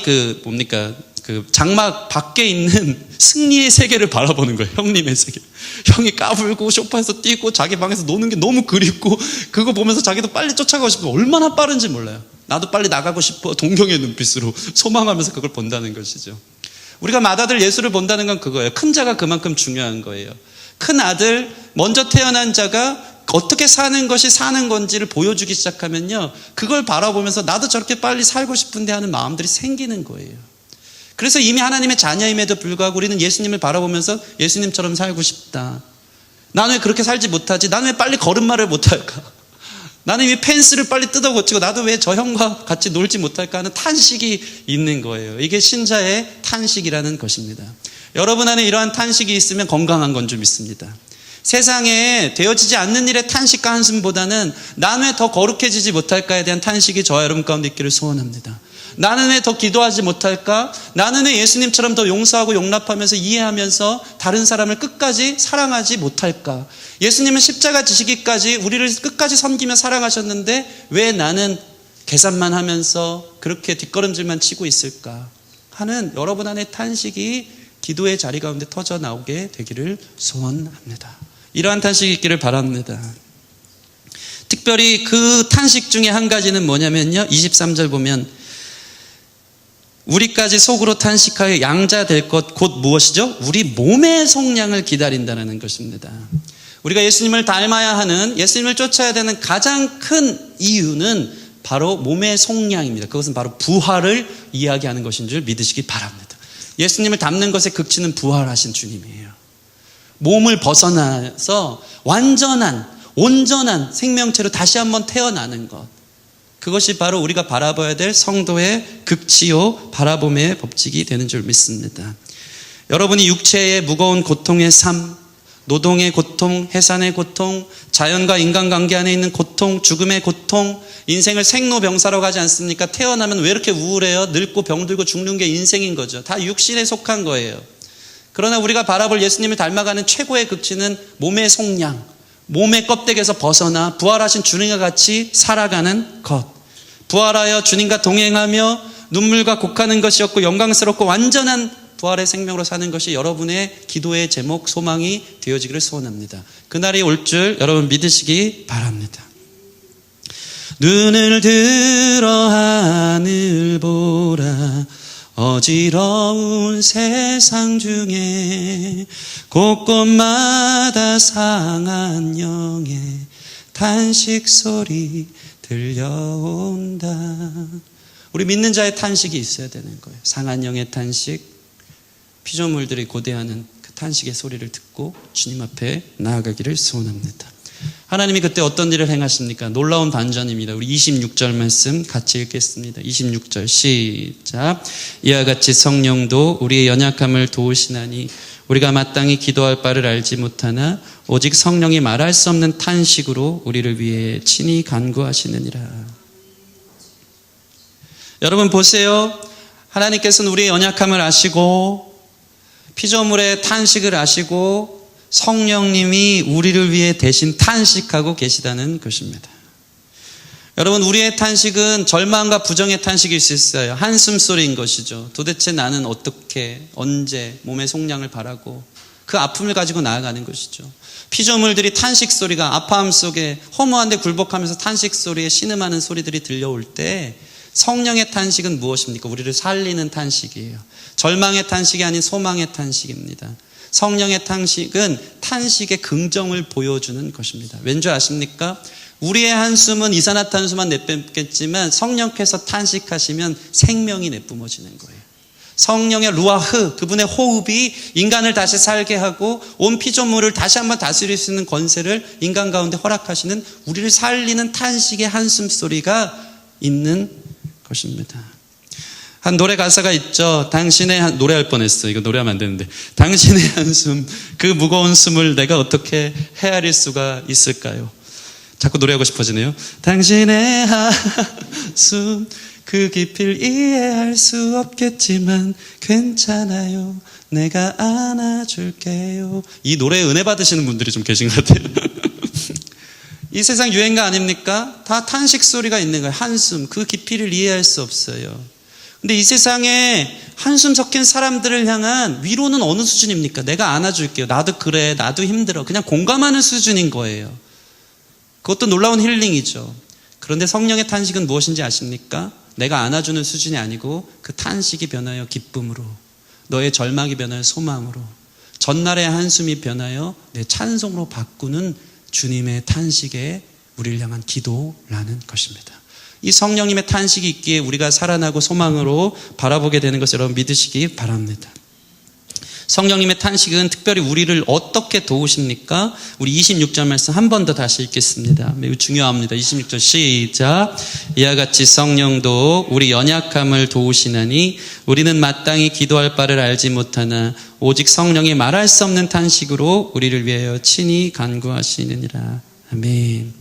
장막 밖에 있는 승리의 세계를 바라보는 거예요. 형님의 세계. 형이 까불고 소파에서 뛰고 자기 방에서 노는 게 너무 그립고 그거 보면서 자기도 빨리 쫓아가고 싶고 얼마나 빠른지 몰라요. 나도 빨리 나가고 싶어. 동경의 눈빛으로 소망하면서 그걸 본다는 것이죠. 우리가 맏아들 예수를 본다는 건 그거예요. 큰 자가 그만큼 중요한 거예요. 큰 아들, 먼저 태어난 자가 어떻게 사는 것이 사는 건지를 보여주기 시작하면요 그걸 바라보면서 나도 저렇게 빨리 살고 싶은데 하는 마음들이 생기는 거예요. 그래서 이미 하나님의 자녀임에도 불구하고 우리는 예수님을 바라보면서 예수님처럼 살고 싶다. 나는 왜 그렇게 살지 못하지? 나는 왜 빨리 걸음마를 못할까? 나는 왜 펜스를 빨리 뜯어 고치고 나도 왜 저 형과 같이 놀지 못할까 하는 탄식이 있는 거예요. 이게 신자의 탄식이라는 것입니다. 여러분 안에 이러한 탄식이 있으면 건강한 건 줄 믿습니다. 세상에 되어지지 않는 일의 탄식과 한숨보다는 나는 왜 더 거룩해지지 못할까에 대한 탄식이 저와 여러분 가운데 있기를 소원합니다. 나는 왜 더 기도하지 못할까? 나는 왜 예수님처럼 더 용서하고 용납하면서 이해하면서 다른 사람을 끝까지 사랑하지 못할까? 예수님은 십자가 지시기까지 우리를 끝까지 섬기며 사랑하셨는데 왜 나는 계산만 하면서 그렇게 뒷걸음질만 치고 있을까? 하는 여러분 안의 탄식이 기도의 자리 가운데 터져 나오게 되기를 소원합니다. 이러한 탄식이 있기를 바랍니다. 특별히 그 탄식 중에 한 가지는 뭐냐면요 23절 보면 우리까지 속으로 탄식하여 양자 될 것 곧 무엇이죠? 우리 몸의 속량을 기다린다는 것입니다. 우리가 예수님을 닮아야 하는, 예수님을 쫓아야 되는 가장 큰 이유는 바로 몸의 속량입니다. 그것은 바로 부활을 이야기하는 것인 줄 믿으시기 바랍니다. 예수님을 닮는 것의 극치는 부활하신 주님이에요. 몸을 벗어나서 완전한, 온전한 생명체로 다시 한번 태어나는 것. 그것이 바로 우리가 바라봐야 될 성도의 극치요 바라봄의 법칙이 되는 줄 믿습니다. 여러분이 육체의 무거운 고통의 삶, 노동의 고통, 해산의 고통, 자연과 인간관계 안에 있는 고통, 죽음의 고통, 인생을 생로병사라고 하지 않습니까? 태어나면 왜 이렇게 우울해요? 늙고 병들고 죽는 게 인생인 거죠. 다 육신에 속한 거예요. 그러나 우리가 바라볼 예수님을 닮아가는 최고의 극치는 몸의 속량, 몸의 껍데기에서 벗어나 부활하신 주님과 같이 살아가는 것. 부활하여 주님과 동행하며 눈물과 곡하는 것이 없고 영광스럽고 완전한 부활의 생명으로 사는 것이 여러분의 기도의 제목, 소망이 되어지기를 소원합니다. 그날이 올 줄 여러분 믿으시기 바랍니다. 눈을 들어 하늘 보라, 어지러운 세상 중에 곳곳마다 상한 영의 탄식 소리 들려온다. 우리 믿는 자의 탄식이 있어야 되는 거예요. 상한 영의 탄식, 피조물들이 고대하는 그 탄식의 소리를 듣고 주님 앞에 나아가기를 소원합니다. 하나님이 그때 어떤 일을 행하십니까? 놀라운 반전입니다. 우리 26절 말씀 같이 읽겠습니다. 26절 시작. 이와 같이 성령도 우리의 연약함을 도우시나니 우리가 마땅히 기도할 바를 알지 못하나 오직 성령이 말할 수 없는 탄식으로 우리를 위해 친히 간구하시느니라. 여러분 보세요. 하나님께서는 우리의 연약함을 아시고 피조물의 탄식을 아시고 성령님이 우리를 위해 대신 탄식하고 계시다는 것입니다. 여러분, 우리의 탄식은 절망과 부정의 탄식일 수 있어요. 한숨소리인 것이죠. 도대체 나는 어떻게, 언제 몸의 속량을 바라고 그 아픔을 가지고 나아가는 것이죠. 피조물들이 탄식 소리가 아파함 속에 허무한데 굴복하면서 탄식 소리에 신음하는 소리들이 들려올 때 성령의 탄식은 무엇입니까? 우리를 살리는 탄식이에요. 절망의 탄식이 아닌 소망의 탄식입니다. 성령의 탄식은 탄식의 긍정을 보여주는 것입니다. 왠지 아십니까? 우리의 한숨은 이산화탄소만 내뿜겠지만 성령께서 탄식하시면 생명이 내뿜어지는 거예요. 성령의 루아흐, 그분의 호흡이 인간을 다시 살게 하고 온 피조물을 다시 한번 다스릴 수 있는 권세를 인간 가운데 허락하시는 우리를 살리는 탄식의 한숨 소리가 있는 것입니다. 한 노래 가사가 있죠. 당신의 노래할 뻔했어. 이거 노래하면 안 되는데. 당신의 한숨, 그 무거운 숨을 내가 어떻게 헤아릴 수가 있을까요? 자꾸 노래하고 싶어지네요. 당신의 한숨, 그 깊이를 이해할 수 없겠지만 괜찮아요. 내가 안아줄게요. 이 노래에 은혜 받으시는 분들이 좀 계신 것 같아요. 이 세상 유행가 아닙니까? 다 탄식 소리가 있는 거예요. 한숨, 그 깊이를 이해할 수 없어요. 근데 이 세상에 한숨 섞인 사람들을 향한 위로는 어느 수준입니까? 내가 안아줄게요. 나도 그래, 나도 힘들어. 그냥 공감하는 수준인 거예요. 그것도 놀라운 힐링이죠. 그런데 성령의 탄식은 무엇인지 아십니까? 내가 안아주는 수준이 아니고 그 탄식이 변하여 기쁨으로, 너의 절망이 변하여 소망으로, 전날의 한숨이 변하여 내 찬송으로 바꾸는 주님의 탄식에 우리를 향한 기도라는 것입니다. 이 성령님의 탄식이 있기에 우리가 살아나고 소망으로 바라보게 되는 것을 여러분 믿으시기 바랍니다. 성령님의 탄식은 특별히 우리를 어떻게 도우십니까? 우리 26절 말씀 한 번 더 다시 읽겠습니다. 매우 중요합니다. 26절 시작. 이와 같이 성령도 우리 연약함을 도우시나니 우리는 마땅히 기도할 바를 알지 못하나 오직 성령이 말할 수 없는 탄식으로 우리를 위하여 친히 간구하시느니라. 아멘.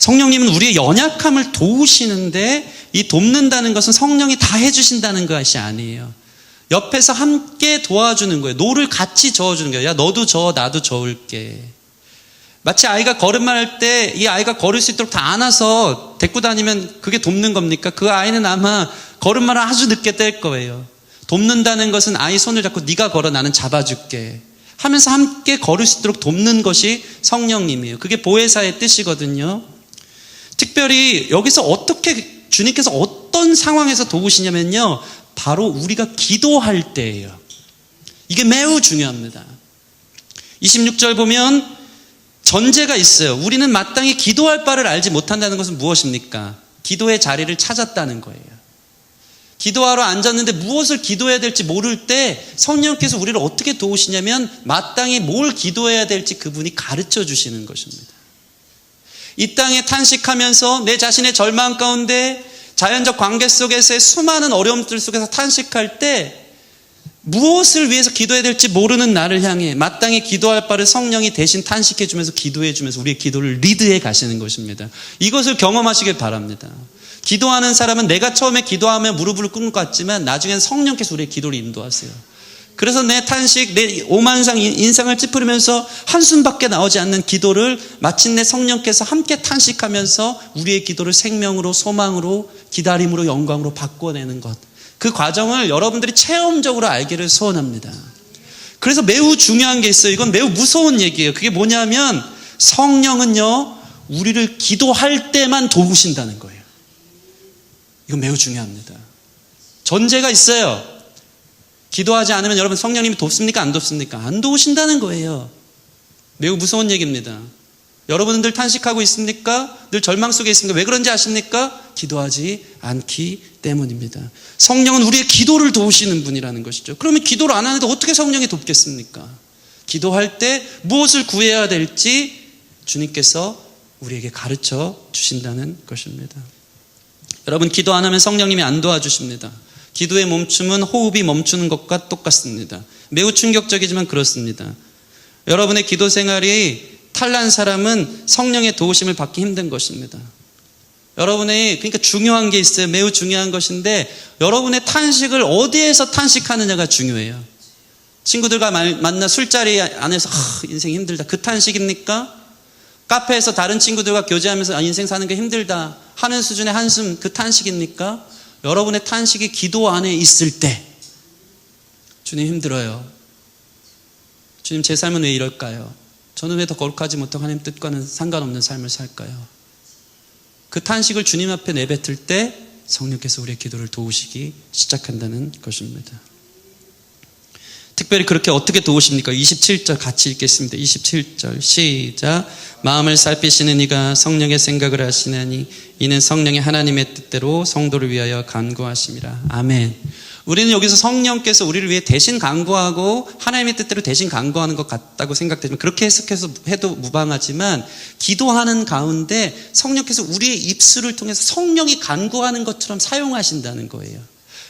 성령님은 우리의 연약함을 도우시는데 이 돕는다는 것은 성령이 다 해주신다는 것이 아니에요. 옆에서 함께 도와주는 거예요. 노를 같이 저어주는 거예요. 야, 너도 저어, 나도 저을게. 마치 아이가 걸음만 할 때 이 아이가 걸을 수 있도록 다 안아서 데리고 다니면 그게 돕는 겁니까? 그 아이는 아마 걸음만을 아주 늦게 뗄 거예요. 돕는다는 것은 아이 손을 잡고 네가 걸어, 나는 잡아줄게 하면서 함께 걸을 수 있도록 돕는 것이 성령님이에요. 그게 보혜사의 뜻이거든요. 특별히 여기서 어떻게 주님께서 어떤 상황에서 도우시냐면요, 바로 우리가 기도할 때예요. 이게 매우 중요합니다. 26절 보면 전제가 있어요. 우리는 마땅히 기도할 바를 알지 못한다는 것은 무엇입니까? 기도의 자리를 찾았다는 거예요. 기도하러 앉았는데 무엇을 기도해야 될지 모를 때 성령께서 우리를 어떻게 도우시냐면 마땅히 뭘 기도해야 될지 그분이 가르쳐 주시는 것입니다. 이 땅에 탄식하면서 내 자신의 절망 가운데 자연적 관계 속에서의 수많은 어려움들 속에서 탄식할 때 무엇을 위해서 기도해야 될지 모르는 나를 향해 마땅히 기도할 바를 성령이 대신 탄식해 주면서 기도해 주면서 우리의 기도를 리드해 가시는 것입니다. 이것을 경험하시길 바랍니다. 기도하는 사람은 내가 처음에 기도하면 무릎을 꿇는 것 같지만 나중에는 성령께서 우리의 기도를 인도하세요. 그래서 내 탄식, 내 오만상 인상을 찌푸리면서 한숨밖에 나오지 않는 기도를 마침내 성령께서 함께 탄식하면서 우리의 기도를 생명으로, 소망으로, 기다림으로, 영광으로 바꿔내는 것. 그 과정을 여러분들이 체험적으로 알기를 소원합니다. 그래서 매우 중요한 게 있어요. 이건 매우 무서운 얘기예요. 그게 뭐냐면 성령은요, 우리를 기도할 때만 도우신다는 거예요. 이건 매우 중요합니다. 전제가 있어요. 기도하지 않으면 여러분 성령님이 돕습니까? 안 돕습니까? 안 도우신다는 거예요. 매우 무서운 얘기입니다. 여러분들 탄식하고 있습니까? 늘 절망 속에 있습니까? 왜 그런지 아십니까? 기도하지 않기 때문입니다. 성령은 우리의 기도를 도우시는 분이라는 것이죠. 그러면 기도를 안 하는데 어떻게 성령이 돕겠습니까? 기도할 때 무엇을 구해야 될지 주님께서 우리에게 가르쳐 주신다는 것입니다. 여러분, 기도 안 하면 성령님이 안 도와주십니다. 기도의 멈춤은 호흡이 멈추는 것과 똑같습니다. 매우 충격적이지만 그렇습니다. 여러분의 기도 생활이 탈난 사람은 성령의 도우심을 받기 힘든 것입니다. 여러분의, 그러니까 중요한 게 있어요. 매우 중요한 것인데 여러분의 탄식을 어디에서 탄식하느냐가 중요해요. 친구들과 만나 술자리 안에서 인생 힘들다, 그 탄식입니까? 카페에서 다른 친구들과 교제하면서 인생 사는 게 힘들다 하는 수준의 한숨, 그 탄식입니까? 여러분의 탄식이 기도 안에 있을 때 주님 힘들어요. 주님, 제 삶은 왜 이럴까요? 저는 왜 더 거룩하지 못하고 하나님 뜻과는 상관없는 삶을 살까요? 그 탄식을 주님 앞에 내뱉을 때 성령께서 우리의 기도를 도우시기 시작한다는 것입니다. 특별히 그렇게 어떻게 도우십니까? 27절 같이 읽겠습니다. 27절 시작. 마음을 살피시는 이가 성령의 생각을 하시나니 이는 성령의 하나님의 뜻대로 성도를 위하여 간구하심이라. 아멘. 우리는 여기서 성령께서 우리를 위해 대신 간구하고 하나님의 뜻대로 대신 간구하는 것 같다고 생각되지만 그렇게 해석해서 해도 무방하지만 기도하는 가운데 성령께서 우리의 입술을 통해서 성령이 간구하는 것처럼 사용하신다는 거예요.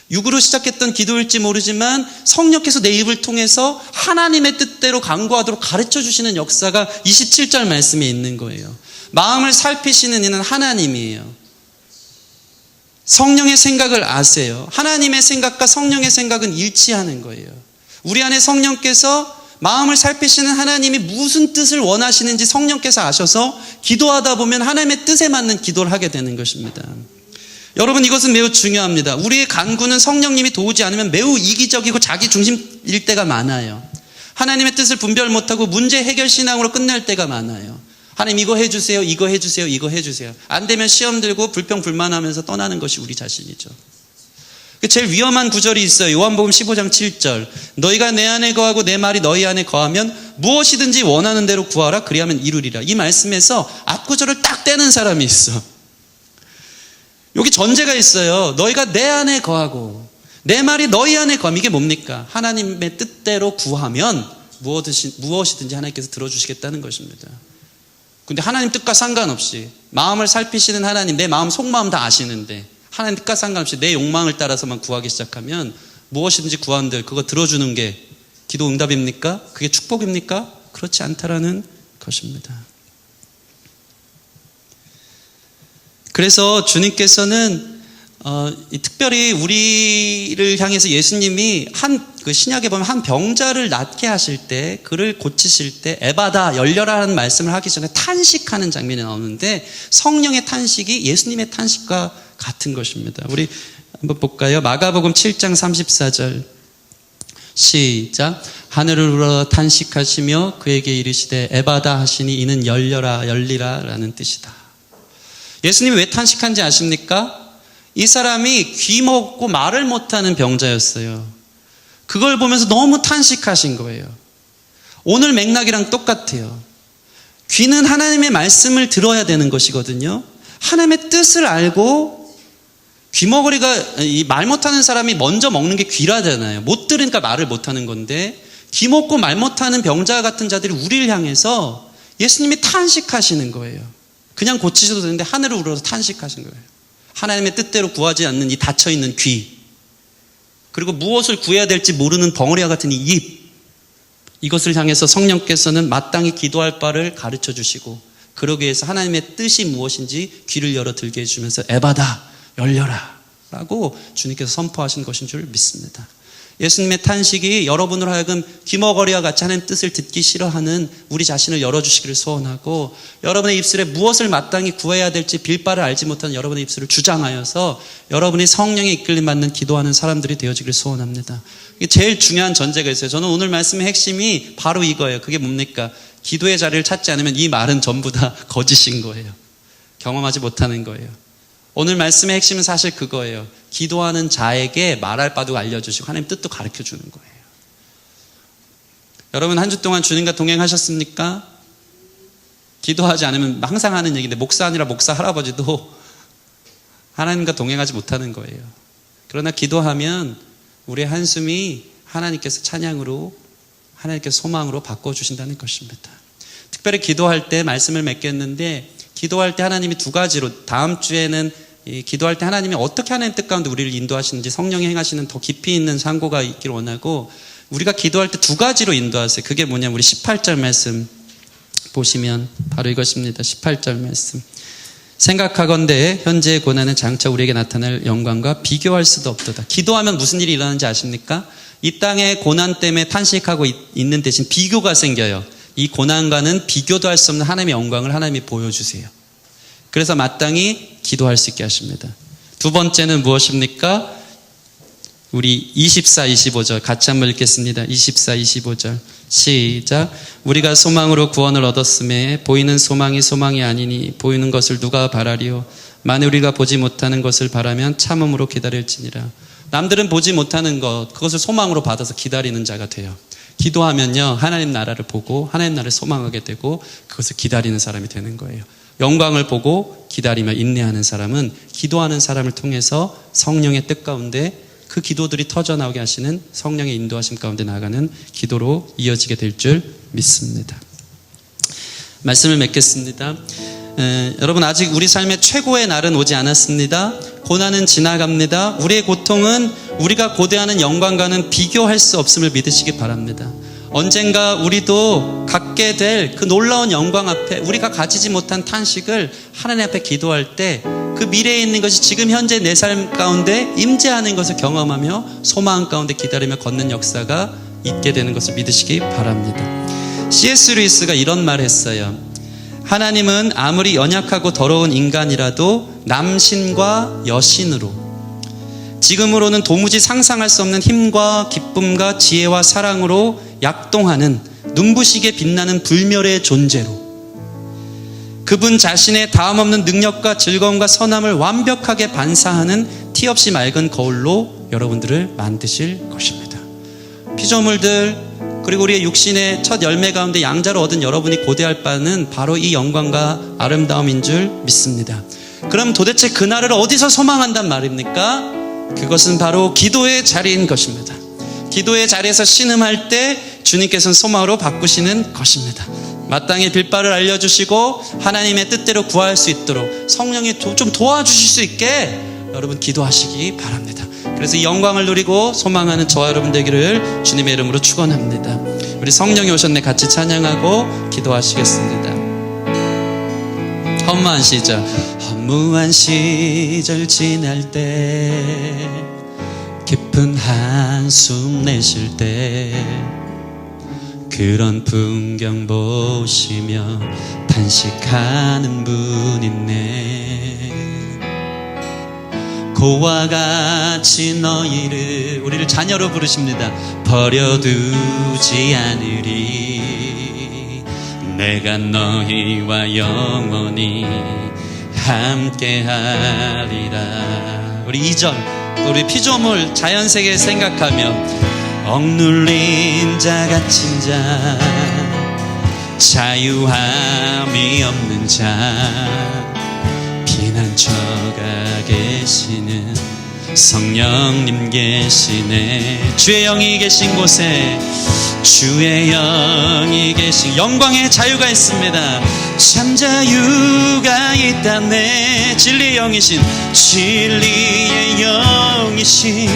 육으로 시작했던 기도일지 모르지만 성령께서 내 입을 통해서 하나님의 뜻대로 간구하도록 가르쳐 주시는 역사가 27절 말씀에 있는 거예요. 마음을 살피시는 이는 하나님이에요. 성령의 생각을 아세요. 하나님의 생각과 성령의 생각은 일치하는 거예요. 우리 안에 성령께서 마음을 살피시는 하나님이 무슨 뜻을 원하시는지 성령께서 아셔서 기도하다 보면 하나님의 뜻에 맞는 기도를 하게 되는 것입니다. 여러분, 이것은 매우 중요합니다. 우리의 간구는 성령님이 도우지 않으면 매우 이기적이고 자기 중심일 때가 많아요. 하나님의 뜻을 분별 못하고 문제 해결 신앙으로 끝날 때가 많아요. 하나님 이거 해주세요, 이거 해주세요, 이거 해주세요. 안 되면 시험 들고 불평불만하면서 떠나는 것이 우리 자신이죠. 제일 위험한 구절이 있어요. 요한복음 15장 7절. 너희가 내 안에 거하고 내 말이 너희 안에 거하면 무엇이든지 원하는 대로 구하라, 그리하면 이루리라. 이 말씀에서 앞구절을 딱 떼는 사람이 있어. 여기 전제가 있어요. 너희가 내 안에 거하고 내 말이 너희 안에 거하면 이게 뭡니까? 하나님의 뜻대로 구하면 무엇이든지 하나님께서 들어주시겠다는 것입니다. 근데 하나님 뜻과 상관없이 마음을 살피시는 하나님, 내 마음 속마음 다 아시는데 하나님 뜻과 상관없이 내 욕망을 따라서만 구하기 시작하면 무엇이든지 구한들 그거 들어주는 게 기도 응답입니까? 그게 축복입니까? 그렇지 않다라는 것입니다. 그래서 주님께서는 특별히 우리를 향해서 예수님이 그 신약에 보면 한 병자를 낫게 하실 때, 그를 고치실 때 에바다, 열려라는 말씀을 하기 전에 탄식하는 장면이 나오는데 성령의 탄식이 예수님의 탄식과 같은 것입니다. 우리 한번 볼까요? 마가복음 7장 34절 시작. 하늘을 우러 탄식하시며 그에게 이르시되 에바다 하시니 이는 열려라, 열리라 라는 뜻이다. 예수님이 왜 탄식한지 아십니까? 이 사람이 귀 먹고 말을 못하는 병자였어요. 그걸 보면서 너무 탄식하신 거예요. 오늘 맥락이랑 똑같아요. 귀는 하나님의 말씀을 들어야 되는 것이거든요. 하나님의 뜻을 알고 귀머거리가 말 못하는 사람이 먼저 먹는 게 귀라잖아요. 못 들으니까 말을 못하는 건데 귀 먹고 말 못하는 병자 같은 자들이 우리를 향해서 예수님이 탄식하시는 거예요. 그냥 고치셔도 되는데 하늘을 우러러서 탄식하신 거예요. 하나님의 뜻대로 구하지 않는 이 닫혀있는 귀, 그리고 무엇을 구해야 될지 모르는 벙어리와 같은 이 입, 이것을 향해서 성령께서는 마땅히 기도할 바를 가르쳐 주시고 그러기 위해서 하나님의 뜻이 무엇인지 귀를 열어 들게 해주면서 에바다 열려라 라고 주님께서 선포하신 것인 줄 믿습니다. 예수님의 탄식이 여러분으로 하여금 귀머거리와 같이 하나님의 뜻을 듣기 싫어하는 우리 자신을 열어주시기를 소원하고, 여러분의 입술에 무엇을 마땅히 구해야 될지 빌 바를 알지 못하는 여러분의 입술을 주장하여서 여러분이 성령에 이끌림 받는 기도하는 사람들이 되어지기를 소원합니다. 이게 제일 중요한 전제가 있어요. 저는 오늘 말씀의 핵심이 바로 이거예요. 그게 뭡니까? 기도의 자리를 찾지 않으면 이 말은 전부 다 거짓인 거예요. 경험하지 못하는 거예요. 오늘 말씀의 핵심은 사실 그거예요. 기도하는 자에게 말할 바도 알려주시고 하나님 뜻도 가르쳐 주는 거예요. 여러분 한 주 동안 주님과 동행하셨습니까? 기도하지 않으면 항상 하는 얘기인데 목사 아니라 목사 할아버지도 하나님과 동행하지 못하는 거예요. 그러나 기도하면 우리의 한숨이 하나님께서 찬양으로, 하나님께서 소망으로 바꿔주신다는 것입니다. 특별히 기도할 때 말씀을 맺겠는데, 기도할 때 하나님이 두 가지로, 다음 주에는 기도할 때 하나님이 어떻게 하나님 뜻 가운데 우리를 인도하시는지 성령이 행하시는 더 깊이 있는 상고가 있기를 원하고, 우리가 기도할 때 두 가지로 인도하세요. 그게 뭐냐면 우리 18절 말씀 보시면 바로 이것입니다. 18절 말씀. 생각하건대 현재의 고난은 장차 우리에게 나타날 영광과 비교할 수도 없도다. 기도하면 무슨 일이 일어나는지 아십니까? 이 땅의 고난 때문에 탄식하고 있는 대신 비교가 생겨요. 이 고난과는 비교도 할 수 없는 하나님의 영광을 하나님이 보여주세요. 그래서 마땅히 기도할 수 있게 하십니다. 두 번째는 무엇입니까? 우리 24, 25절 같이 한번 읽겠습니다. 24, 25절 시작. 우리가 소망으로 구원을 얻었음에 보이는 소망이 소망이 아니니 보이는 것을 누가 바라리요? 만일 우리가 보지 못하는 것을 바라면 참음으로 기다릴지니라. 남들은 보지 못하는 것, 그것을 소망으로 받아서 기다리는 자가 돼요. 기도하면요, 하나님 나라를 보고 하나님 나라를 소망하게 되고 그것을 기다리는 사람이 되는 거예요. 영광을 보고 기다리며 인내하는 사람은 기도하는 사람을 통해서 성령의 뜻 가운데 그 기도들이 터져나오게 하시는 성령의 인도하심 가운데 나아가는 기도로 이어지게 될 줄 믿습니다. 말씀을 맺겠습니다. 여러분 아직 우리 삶의 최고의 날은 오지 않았습니다. 고난은 지나갑니다. 우리의 고통은 우리가 고대하는 영광과는 비교할 수 없음을 믿으시기 바랍니다. 언젠가 우리도 갖게 될 그 놀라운 영광 앞에 우리가 가지지 못한 탄식을 하나님 앞에 기도할 때 그 미래에 있는 것이 지금 현재 내 삶 가운데 임재하는 것을 경험하며 소망 가운데 기다리며 걷는 역사가 있게 되는 것을 믿으시기 바랍니다. C.S. 루이스가 이런 말을 했어요. 하나님은 아무리 연약하고 더러운 인간이라도 남신과 여신으로, 지금으로는 도무지 상상할 수 없는 힘과 기쁨과 지혜와 사랑으로 약동하는 눈부시게 빛나는 불멸의 존재로, 그분 자신의 다음없는 능력과 즐거움과 선함을 완벽하게 반사하는 티없이 맑은 거울로 여러분들을 만드실 것입니다. 피조물들, 그리고 우리의 육신의 첫 열매 가운데 양자로 얻은 여러분이 고대할 바는 바로 이 영광과 아름다움인 줄 믿습니다. 그럼 도대체 그날을 어디서 소망한단 말입니까? 그것은 바로 기도의 자리인 것입니다. 기도의 자리에서 신음할 때 주님께서는 소망으로 바꾸시는 것입니다. 마땅히 빌 바를 알려주시고 하나님의 뜻대로 구할 수 있도록 성령이 좀 도와주실 수 있게 여러분 기도하시기 바랍니다. 그래서 이 영광을 누리고 소망하는 저와 여러분 되기를 주님의 이름으로 축원합니다. 우리 성령이 오셨네 같이 찬양하고 기도하시겠습니다. 허무한 시절, 허무한 시절 지날 때, 깊은 한숨 내쉴 때, 그런 풍경 보시며 탄식하는 분 있네. 고와 같이 너희를, 우리를 자녀로 부르십니다. 버려두지 않으리. 내가 너희와 영원히 함께하리라. 우리 2절, 우리 피조물 자연세계 생각하며 억눌린 자 갇힌 자 자유함이 없는 자 피난처가 계시는 성령님 계시네. 주의 영이 계신 곳에 주의 영이 계신 영광의 자유가 있습니다. 참 자유가 있다네. 진리의 영이신 진리의 영이신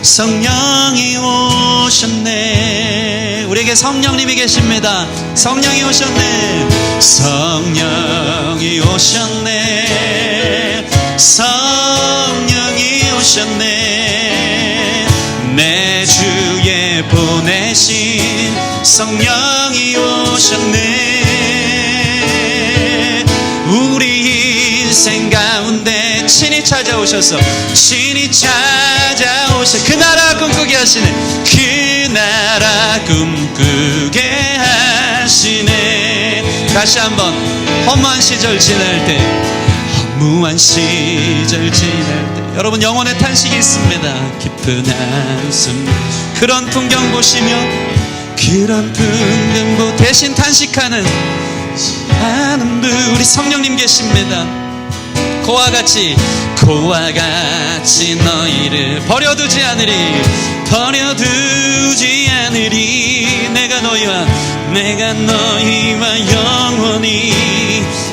성령이 오셨네. 우리에게 성령님이 계십니다. 성령이 오셨네. 성령이 오셨네. 성령이 오셨네. 내 주에 보내신 성령이 오셨네. 우리 인생 가운데 친히 찾아오셔서 친히 찾아오셔 그 나라 꿈꾸게 하시네. 그 나라 꿈꾸게 하시네. 다시 한번 허무한 시절 지날 때 허무한 시절 지날 때 여러분 영혼의 탄식이 있습니다. 깊은 한숨 그런 풍경 보시며 그런 풍경 대신 탄식하는 우리 성령님 계십니다. 그와 같이 너희를 버려두지 않으리 내가 너희와 영원히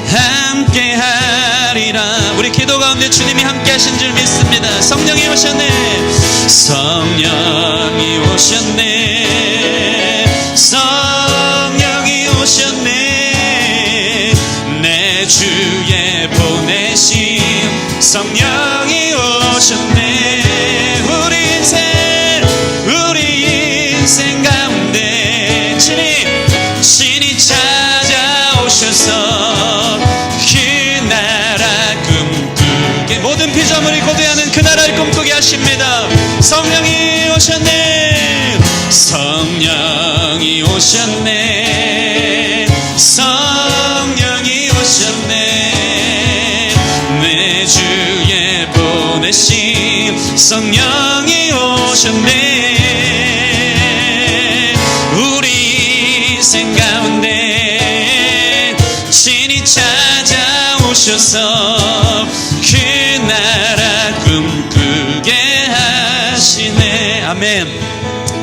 함께하리라. 우리 기도 가운데 주님이 함께하신 줄 믿습니다. 성령이 오셨네. 성령이 오셨네. 성령이 오셨네. 내 주에 보내신 성령이 오셨네. 우리 인생 가운데 친히 찾아오셔서 그 나라 꿈꾸게 모든 피조물이 고대하는 그 나라를 꿈꾸게 하십니다. 성령이 오셨네. 성령이 오셨네. 성령이 오셨네. 내 주에 보내신 성령이 오셨네. 우리 인생 가운데 친히 찾아오셔서 그 나라 꿈꾸게 하시네. 아멘.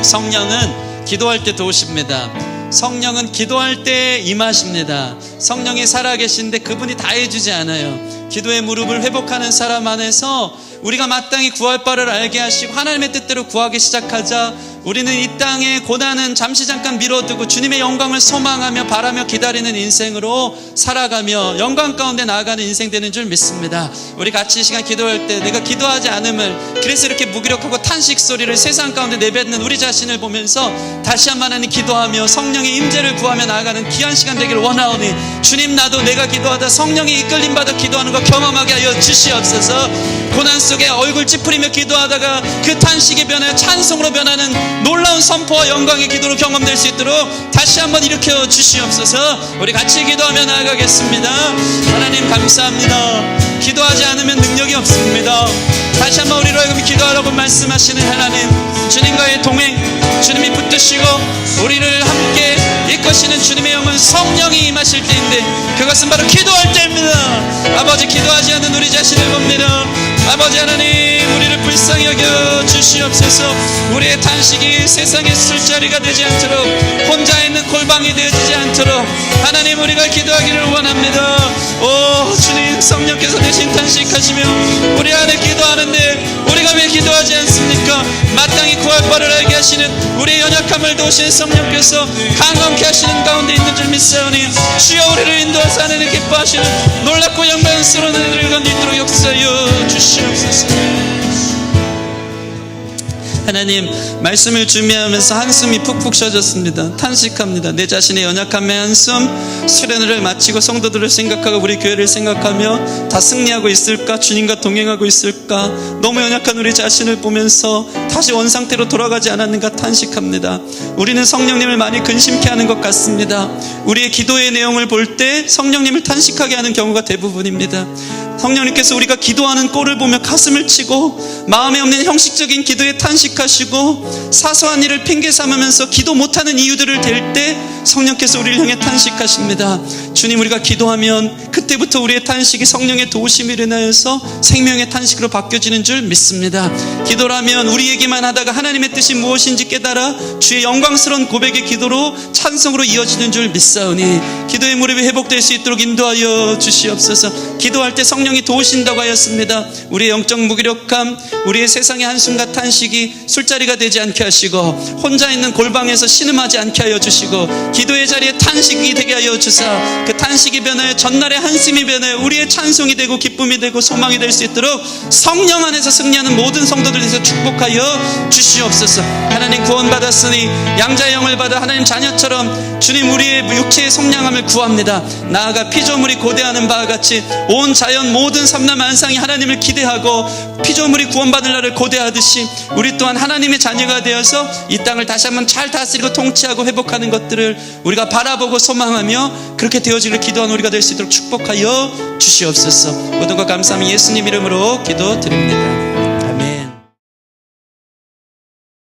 성령은 기도할 때 도우십니다. 성령은 기도할 때 임하십니다. 성령이 살아계신데 그분이 다 해주지 않아요. 기도의 무릎을 회복하는 사람 안에서 우리가 마땅히 구할 바를 알게 하시고 하나님의 뜻대로 구하기 시작하자 우리는 이 땅의 고난은 잠시 잠깐 미뤄두고 주님의 영광을 소망하며 바라며 기다리는 인생으로 살아가며 영광 가운데 나아가는 인생 되는 줄 믿습니다. 우리 같이 이 시간 기도할 때 내가 기도하지 않음을 그래서 이렇게 무기력하고 탄식 소리를 세상 가운데 내뱉는 우리 자신을 보면서 다시 한번 하나님 기도하며 성령의 임재를 구하며 나아가는 귀한 시간 되기를 원하오니 주님 나도 내가 기도하다 성령이 이끌림 받아 기도하는 거 경험하게 하여 주시옵소서. 고난 속에 얼굴 찌푸리며 기도하다가 그 탄식이 변하여 찬송으로 변하는 놀라운 선포와 영광의 기도로 경험될 수 있도록 다시 한번 일으켜 주시옵소서. 우리 같이 기도하며 나아가겠습니다. 하나님 감사합니다. 기도하지 않으면 능력이 없습니다. 다시 한번 우리로 하여금 기도하라고 말씀하시는 하나님, 주님과의 동행, 주님이 붙드시고 우리를 함께 이끄시는 주님의 영은 성령이 임하실 때인데 그것은 바로 기도할 때입니다. 아버지 기도하지 않는 우리 자신을 봅니다. 아버지 하나님 우리를 불쌍히 여겨 주시옵소서. 우리의 탄식이 세상의 술자리가 되지 않도록 혼자 있는 골방이 되어지지 않도록 하나님 우리가 기도하기를 원합니다. 오 주님 성령께서 대신 탄식하시며 우리 안에 기도하는데 우리가 왜 기도하지 않습니까? 마땅히 구할 바를 알게 하시는 우리의 연약함을 도우시는 성령께서 강건케 하시는 가운데 있는 줄 믿사오니 주여 우리를 인도하사 하나님 기뻐하시는 놀랍고 영광스러운 은혜를 건너도록 역사하여 주시옵소서. 하나님 말씀을 준비하면서 한숨이 푹푹 쉬어졌습니다. 탄식합니다. 내 자신의 연약함의 한숨 수련회를 마치고 성도들을 생각하고 우리 교회를 생각하며 다 승리하고 있을까? 주님과 동행하고 있을까? 너무 연약한 우리 자신을 보면서 다시 원상태로 돌아가지 않았는가 탄식합니다. 우리는 성령님을 많이 근심케 하는 것 같습니다. 우리의 기도의 내용을 볼 때 성령님을 탄식하게 하는 경우가 대부분입니다. 성령님께서 우리가 기도하는 꼴을 보며 가슴을 치고 마음에 없는 형식적인 기도에 탄식하시고 사소한 일을 핑계 삼으면서 기도 못하는 이유들을 댈 때 성령께서 우리를 향해 탄식하십니다. 주님, 우리가 기도하면 그때부터 우리의 탄식이 성령의 도우심을 인하여서 생명의 탄식으로 바뀌어지는 줄 믿습니다. 기도라면 우리 얘기만 하다가 하나님의 뜻이 무엇인지 깨달아 주의 영광스러운 고백의 기도로 찬송으로 이어지는 줄 믿사오니 기도의 무릎이 회복될 수 있도록 인도하여 주시옵소서. 기도할 때 성령이 도우신다고 하였습니다. 우리의 영적 무기력함, 우리의 세상의 한숨과 탄식이 술자리가 되지 않게 하시고 혼자 있는 골방에서 신음하지 않게 하여 주시고 기도의 자리에 탄식이 되게 하여 주사 그 탄식이 변하여 전날의 한숨이 변하여 우리의 찬송이 되고 기쁨이 되고 소망이 될 수 있도록 성령 안에서 승리하는 모든 성도들 에서 축복하여 주시옵소서. 하나님, 구원받았으니 양자의 영을 받아 하나님 자녀처럼 주님 우리의 육체의 속량함을 구합니다. 나아가 피조물이 고대하는 바와 같이 온 자연 모든 삼남 만상이 하나님을 기대하고 피조물이 구원받을 날을 고대하듯이 우리 또한 하나님의 자녀가 되어서 이 땅을 다시 한번 잘 다스리고 통치하고 회복하는 것들을 우리가 바라보고 소망하며 그렇게 되어지기를 기도하는 우리가 될 수 있도록 축복하여 주시옵소서. 모든 것 감사하며 예수님 이름으로 기도드립니다.